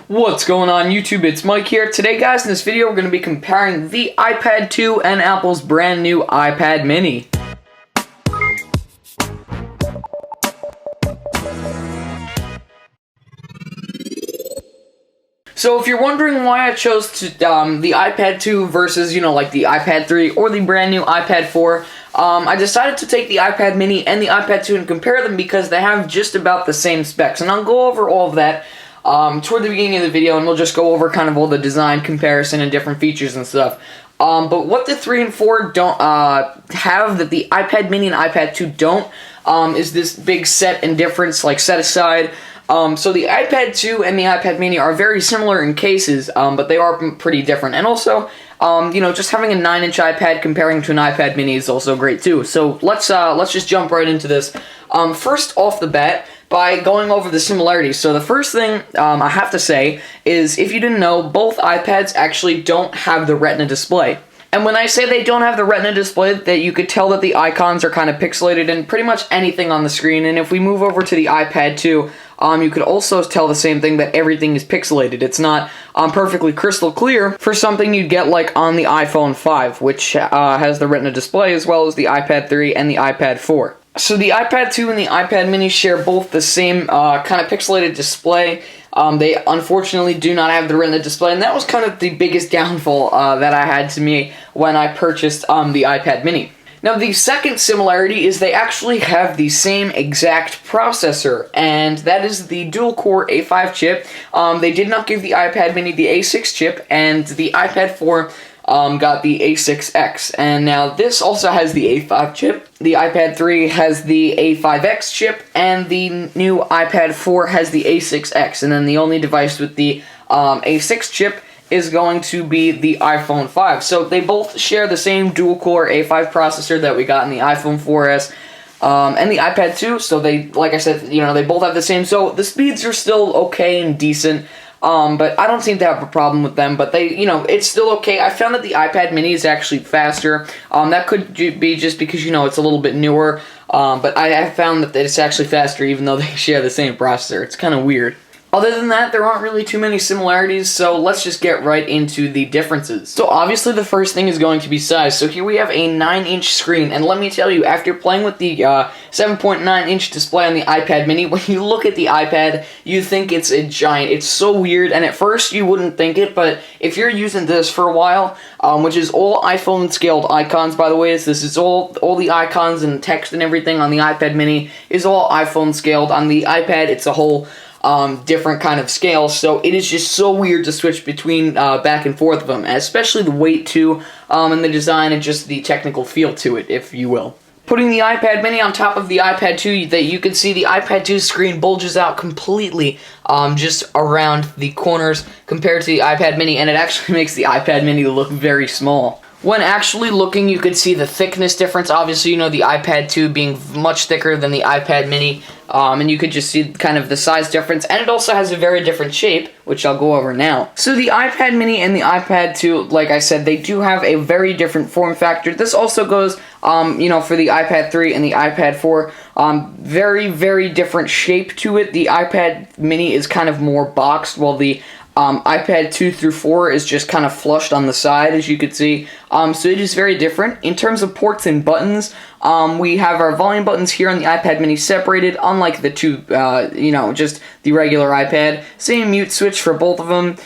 What's going on YouTube? It's Mike here. Today guys, in this video we're going to be comparing the iPad 2 and Apple's brand new iPad mini. So if you're wondering why I chose the iPad 2 versus, like the iPad 3 or the brand new iPad 4, I decided to take the iPad mini and the iPad 2 and compare them because they have just about the same specs. And I'll go over all of that toward the beginning of the video, and we'll just go over kind of all the design comparison and different features and stuff. But what the 3 and 4 don't have that the iPad mini and iPad 2 don't is this big set and difference, like set aside. So the iPad 2 and the iPad mini are very similar in cases, but they are pretty different. And also, just having a 9-inch iPad comparing to an iPad mini is also great too. So let's just jump right into this. First off the bat, by going over the similarities. So the first thing I have to say is, if you didn't know, both iPads actually don't have the Retina display. And when I say they don't have the Retina display, that you could tell that the icons are kind of pixelated in pretty much anything on the screen. And if we move over to the iPad 2, you could also tell the same thing, that everything is pixelated. It's not perfectly crystal clear for something you'd get like on the iPhone 5, which has the Retina display, as well as the iPad 3 and the iPad 4. So the iPad 2 and the iPad mini share both the same kind of pixelated display. They unfortunately do not have the Retina display, and that was kind of the biggest downfall that I had to me when I purchased the iPad mini. Now, the second similarity is they actually have the same exact processor, and that is the dual-core A5 chip. They did not give the iPad mini the A6 chip, and the iPad 4 got the A6X. And now this also has the A5 chip. The iPad 3 has the A5X chip, and the new iPad 4 has the A6X. And then the only device with the A6 chip is going to be the iPhone 5. So they both share the same dual-core A5 processor that we got in the iPhone 4S and the iPad 2. So they, like I said, they both have the same. So the speeds are still okay and decent. But I don't seem to have a problem with them, but they, it's still okay. I found that the iPad mini is actually faster. That could be just because, it's a little bit newer, but I have found that it's actually faster even though they share the same processor. It's kind of weird. Other than that, there aren't really too many similarities, so let's just get right into the differences. So obviously the first thing is going to be size. So here we have a 9-inch screen, and let me tell you, after playing with the 7.9-inch display on the iPad mini, when you look at the iPad, you think it's a giant. It's so weird, and at first you wouldn't think it, but if you're using this for a while, which is all iPhone-scaled icons, by the way, this is all the icons and text and everything on the iPad mini is all iPhone-scaled. On the iPad, it's a whole different kind of scale, so it is just so weird to switch between back and forth of them, and especially the weight too, and the design and just the technical feel to it, if you will. Putting the iPad mini on top of the iPad 2, that you can see the iPad 2 screen bulges out completely just around the corners compared to the iPad mini, and it actually makes the iPad mini look very small. When actually looking, you could see the thickness difference. Obviously, the iPad 2 being much thicker than the iPad mini, and you could just see kind of the size difference, and it also has a very different shape, which I'll go over now. So the iPad mini and the iPad 2, like I said, they do have a very different form factor. This also goes, for the iPad 3 and the iPad 4, very, very different shape to it. The iPad mini is kind of more boxed, while the iPad 2 through 4 is just kind of flushed on the side, as you could see. So it is very different. In terms of ports and buttons, we have our volume buttons here on the iPad mini separated, unlike the two, just the regular iPad. Same mute switch for both of them.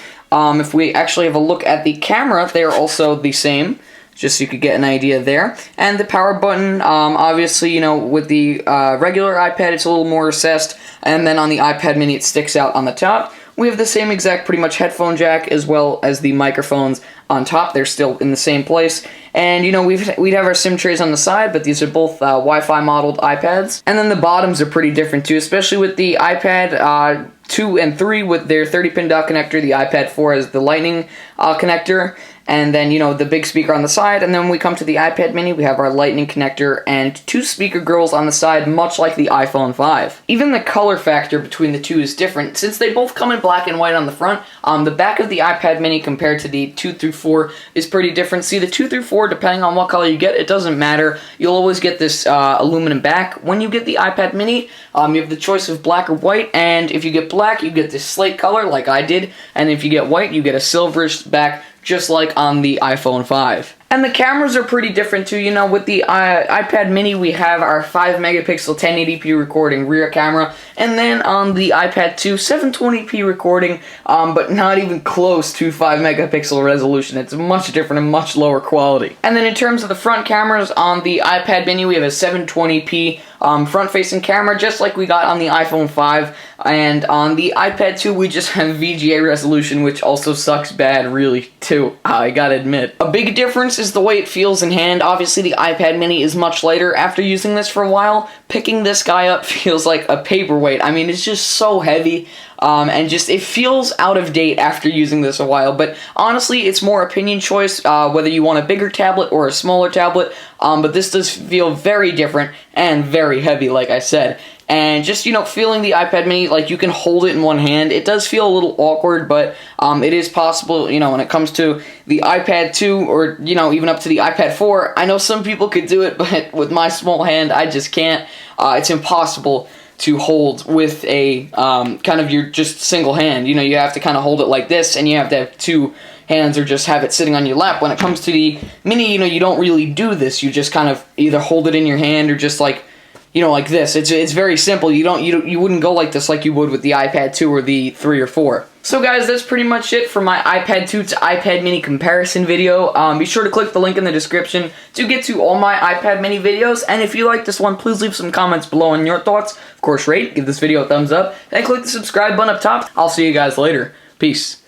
If we actually have a look at the camera, they are also the same, just so you could get an idea there. And the power button, obviously, with the regular iPad, it's a little more recessed, and then on the iPad mini, it sticks out on the top. We have the same exact, pretty much, headphone jack, as well as the microphones on top. They're still in the same place. And, we'd have our SIM trays on the side, but these are both Wi-Fi modeled iPads. And then the bottoms are pretty different, too, especially with the iPad 2 and 3 with their 30-pin dock connector. The iPad 4 has the Lightning connector. and then, you know, the big speaker on the side, and then when we come to the iPad mini, we have our lightning connector and 2 speaker grills on the side, much like the iPhone 5. Even the color factor between the two is different, since they both come in black and white on the front. The back of the iPad mini compared to the 2 through 4 is pretty different. See, the 2 through 4, depending on what color you get, it doesn't matter. You'll always get this aluminum back. When you get the iPad mini, you have the choice of black or white, and if you get black, you get this slate color like I did, and if you get white, you get a silverish back, just like on the iPhone 5. And the cameras are pretty different too. You know, with the iPad mini, we have our 5 megapixel 1080p recording rear camera, and then on the iPad 2, 720p recording, but not even close to 5 megapixel resolution. It's much different and much lower quality. And then in terms of the front cameras, on the iPad mini, we have a 720p front-facing camera, just like we got on the iPhone 5, and on the iPad 2, we just have VGA resolution, which also sucks bad, really, too, I gotta admit. A big difference is the way it feels in hand. Obviously, the iPad mini is much lighter. After using this for a while, picking this guy up feels like a paperweight. I mean, it's just so heavy, and just, it feels out of date after using this a while, but honestly, it's more opinion choice, whether you want a bigger tablet or a smaller tablet, but this does feel very different and very heavy, like I said. And just, you know, feeling the iPad mini, like, you can hold it in one hand. It does feel a little awkward, but it is possible, you know, when it comes to the iPad 2 or, you know, even up to the iPad 4. I know some people could do it, but with my small hand, I just can't. It's impossible to hold with a kind of your just single hand. You know, you have to kind of hold it like this, and you have to have 2 hands or just have it sitting on your lap. When it comes to the mini, you know, you don't really do this. You just kind of either hold it in your hand or just like, you know, like this. It's very simple. You wouldn't go like this like you would with the iPad 2 or the 3 or 4. So guys, that's pretty much it for my iPad 2 to iPad mini comparison video. Be sure to click the link in the description to get to all my iPad mini videos, and if you like this one, please leave some comments below on your thoughts. Of course, rate, give this video a thumbs up, and click the subscribe button up top. I'll see you guys later. Peace.